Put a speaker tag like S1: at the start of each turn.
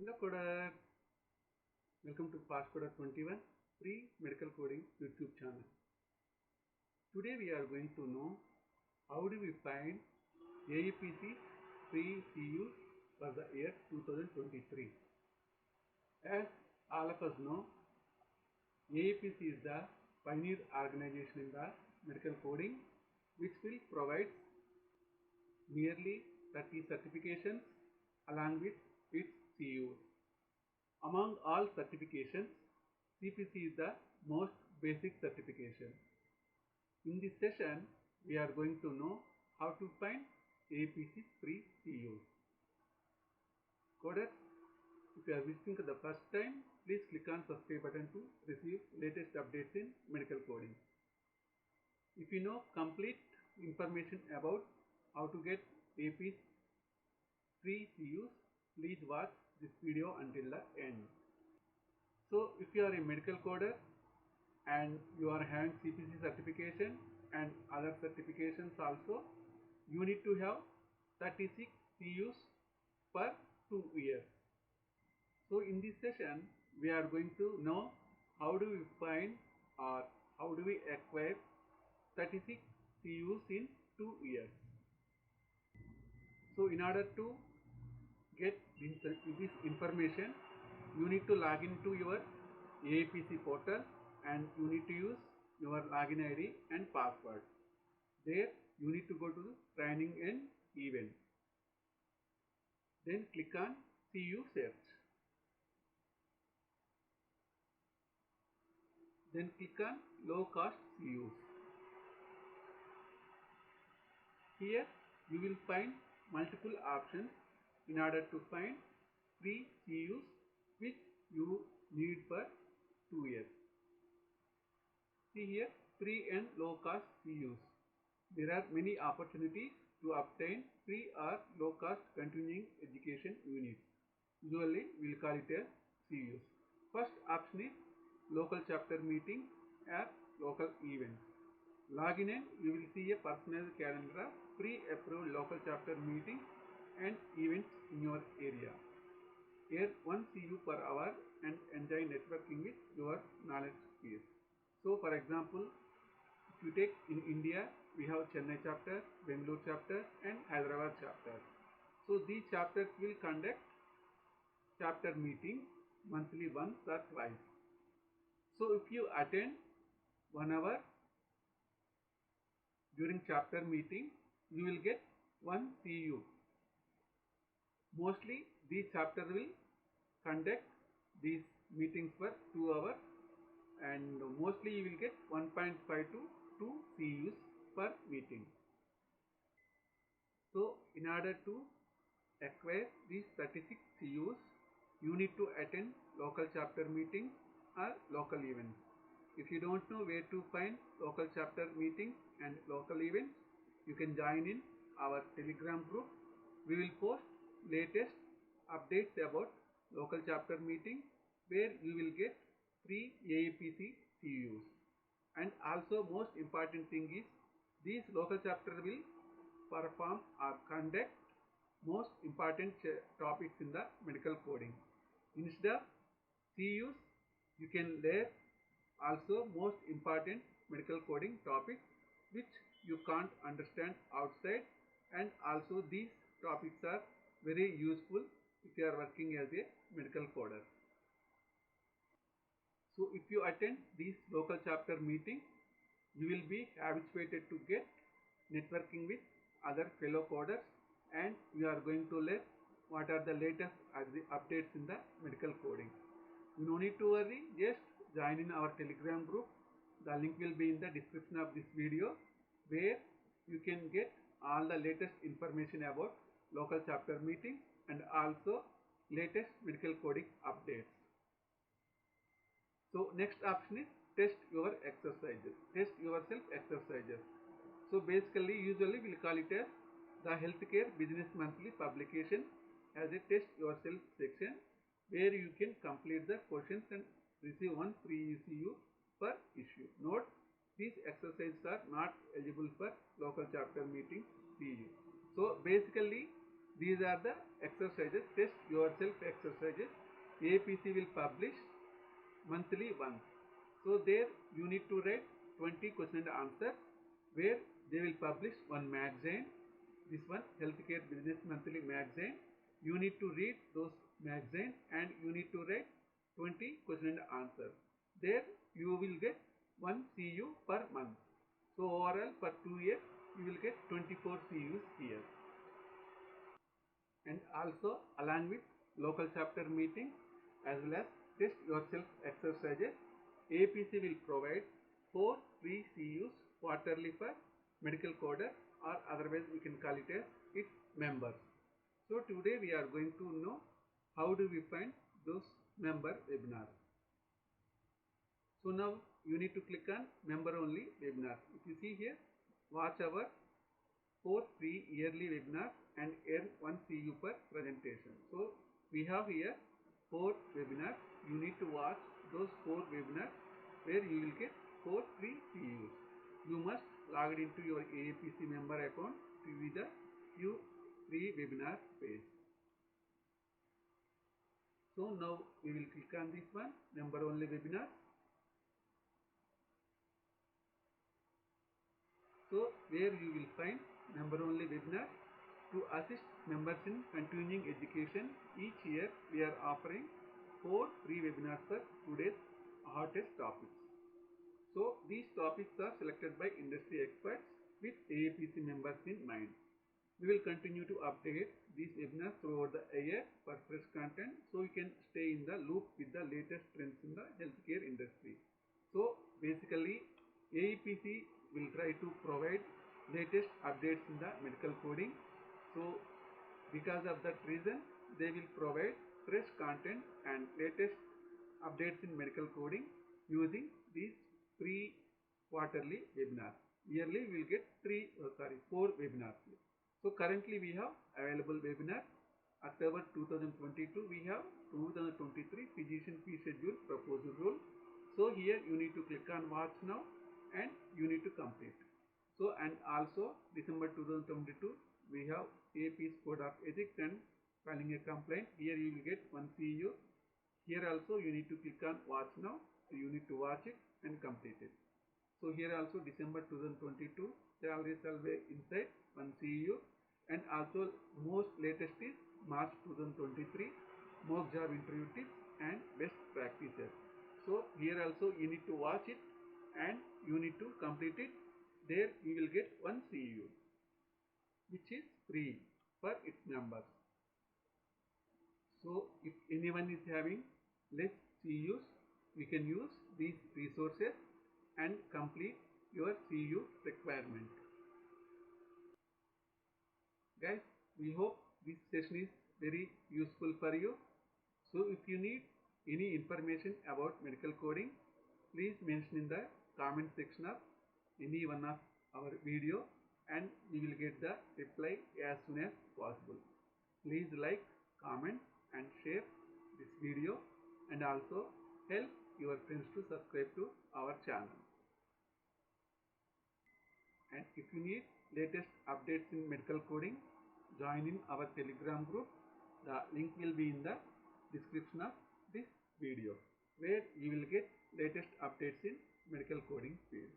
S1: Hello coder, welcome to FastCoder 21 free medical coding YouTube channel. Today we are going to know how do we find AEPC free CUs for the year 2023. As all of us know, AEPC is the pioneer organization in the medical coding which will provide nearly 30 certifications along with its CUs. Among all certifications, CPC is the most basic certification. In this session, we are going to know how to find AEPC free CUs. Coders, if you are visiting for the first time, please click on subscribe button to receive latest updates in medical coding. If you know complete information about how to get AEPC free CUs, please watch this video until the end. So if you are a medical coder and you are having CPC certification and other certifications also, you need to have 36 CUs per 2 years. So in this session, we are going to know how do we find or how do we acquire 36 CUs in 2 years. So in order to get this information, you need to log into your AEPC portal and you need to use your login ID and password. There you need to go to training and events. Then click on CU search. Then click on low cost CUs. Here you will find multiple options in order to find free CUs which you need for 2 years. See here, free and low cost CUs. There are many opportunities to obtain free or low cost continuing education units. Usually we will call it as CUs. First option is local chapter meeting or local events. Login in, you will see a personalized calendar of pre-approved local chapter meetings and events in your area. Here 1 CU per hour and enjoy networking with your knowledge peers. So for example, if you take in India, we have Chennai chapter, Bangalore chapter and Hyderabad chapter. So these chapters will conduct chapter meetings monthly once or twice. So if you attend 1 hour during chapter meeting, you will get 1 CU. Mostly these chapters will conduct these meetings for 2 hours and mostly you will get 1.5 to 2 CUs per meeting. So in order to acquire these 36 CUs, you need to attend local chapter meetings or local events. If you don't know where to find local chapter meetings and local events, you can join in our Telegram group. We will post latest updates about local chapter meetings where you will get free AEPC CUs. And also most important thing is these local chapter will perform or conduct most important topics in the medical coding. Instead of CUs, you can learn also most important medical coding topics which you can't understand outside, and also these topics are very useful if you are working as a medical coder. So if you attend these local chapter meetings, you will be habituated to get networking with other fellow coders and you are going to learn what are the latest updates in the medical coding. You no need to worry, just join in our Telegram group. The link will be in the description of this video where you can get all the latest information about local chapter meeting and also latest medical coding updates. So next option is test your exercises, test yourself exercises. So basically usually we will call it as the Healthcare Business Monthly publication as a test yourself section where you can complete the questions and receive 1 free CU per issue. Note, these exercises are not eligible for local chapter meeting CU. So basically These are the exercises, test yourself exercises. APC will publish monthly once. So there you need to write 20 question and answer, where they will publish one magazine, this one Healthcare Business Monthly magazine. You need to read those magazine and you need to write 20 question and answer. There you will get one CU per month. So overall for 2 years you will get 24 CUs here. And also along with local chapter meeting as well as test yourself exercises, APC will provide 4 free CUs quarterly for medical coder, or otherwise we can call it as its members. So today we are going to know how do we find those member webinars. So now you need to click on member only webinars. If you see here, watch our 4 free yearly webinars and earn 1 CU per presentation. So we have here 4 webinars. You need to watch those 4 webinars where you will get 4 free CUs. You must log into your AAPC member account to view the few free webinar page. So now we will click on this one, member only webinar. So where you will find member only webinar. To assist members in continuing education, each year we are offering 4 free webinars for today's hottest topics. So these topics are selected by industry experts with AAPC members in mind. We will continue to update these webinars throughout the year for fresh content, so you can stay in the loop with the latest trends in the healthcare industry. So basically AEPC will try to provide latest updates in the medical coding. So because of that reason, they will provide fresh content and latest updates in medical coding using these free quarterly webinars. Yearly we will get 4 webinars. So currently we have available webinars. October 2022 we have 2023 physician fee schedule proposal rule. So here you need to click on watch now and you need to complete. So and also December 2022 we have AP's code of ethics and filing a complaint. Here you will get 1 CU. Here also you need to click on watch now. So you need to watch it and complete it. So here also December 2022 salary survey insight 1 CU, and also most latest is March 2023 mock job interview tips and best practices. So here also you need to watch it and you need to complete it. There you will get 1 CU, which is free for its members. So if anyone is having less CUs, we can use these resources and complete your CU requirement. Guys, we hope this session is very useful for you. So if you need any information about medical coding, please mention in the comment section of any one of our video and we will get the reply as soon as possible. Please like, comment and share this video and also help your friends to subscribe to our channel. And if you need latest updates in medical coding, join in our Telegram group. The link will be in the description of this video, where you will get latest updates in medical coding field.